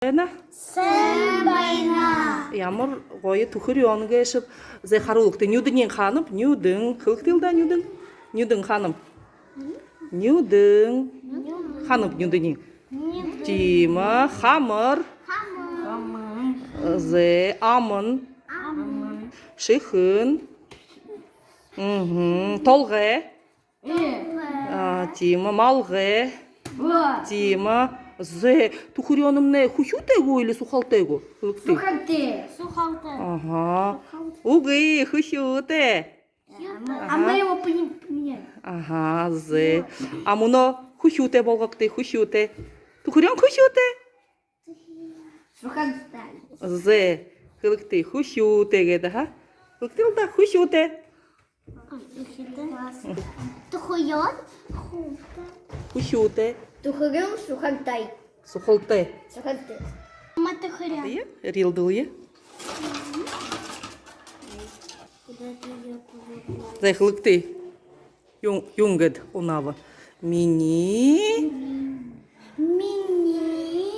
Сэмбайна. Ямар гоё түхэр yoнгешіп, зэ харулықты нюдынен ханым, нюдын, хылықтылда нюдын, нюдын ханым. Нюдын, ханым нюдынен. Тима, хамыр, зэ амын, шихын, толғы, Тима, малғы, Тима, зэ түхэр yonымне хущутегу или сухалтегу? Сухалте. Ага. Угы, хущуте. А мы его поменяем. Ага, зэ. А муно хущуте болгакты, хущуте. Тухырян хущуте? Сухалте. Зэ. Хылыкты хущутеге да, ха? Хылыктылда хущуте. Тухуйон. Хущуте. Тухурюн сухалтай. Сухалте. Сухалте. Мы тухурян. Дыя? Рилдылые. Зэ хылыкты. Юнгед унава. Мини. Мини.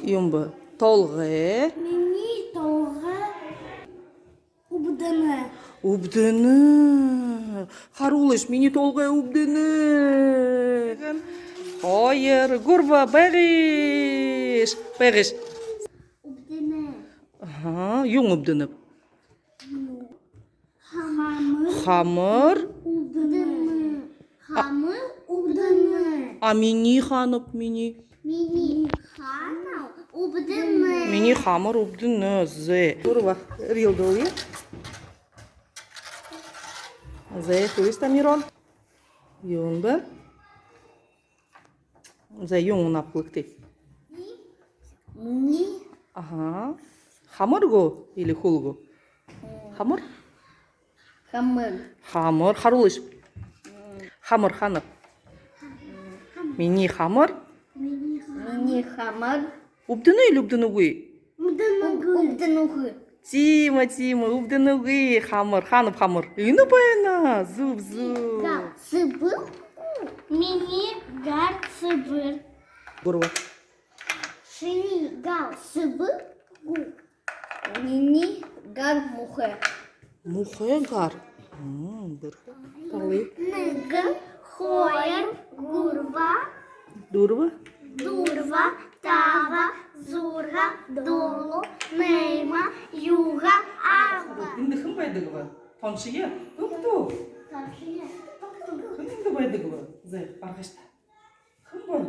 Юмба. Толғы. Мини толга. Убданы. Убдыны. Харулыш, мини толғы убдыны. Ойыр, гурва, бәріш. Бәріш. Убданы. Ага, юң убдынып. Хамыр. Хамыр. Убданы. Хамыр. Убданы. А мини ханып, мини. Мини хана. Убданы. Мини хамыр убдыны. Зэ. Гурва, рилдылые. Зэ, хлыста мирон. Юнба. Зэ, юң унап хылыкты. Мини. Ага. Хамыргу или хулгу? Хамыр? Хамыр. Хамыр, харулыш. Хамыр ханып. Мини хамыр. Мини хамыр. Убдыны или убдынугы? Убданы. Тима, Тима, убдынугы. Хамыр, ханып хамыр. Үйіні байына. Зуб, зуб. Сыбыр. Мини гар сыбыр. Гурва. Шини гал сыбыр. Мини гар мухе. Мухегар. Бір. Талы. Ныгын хоер гурва. Дурва. Дурва, тава, зурга, долу, нейма, юга, арба. Инді кім байдығыва? Тоншыя? Тұп-тұп. Кім инді байдығыва? Зай, арғашта. Кім бай?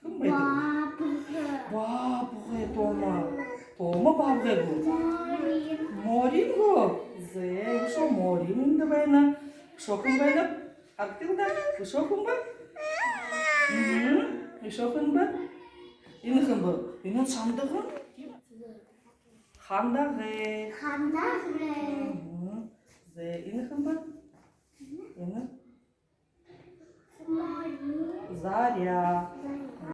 Кім байдығыва? Бабығы, Тома. Тома бабығы бұл. Морин бұл. Зай, ұшо морин инді байна. Ұшо кім байна? Арктылда? Ұшо кім бай? Ұшо кім бай? Ині кім бай? Ині шандығы? Хандағы. Хандагре.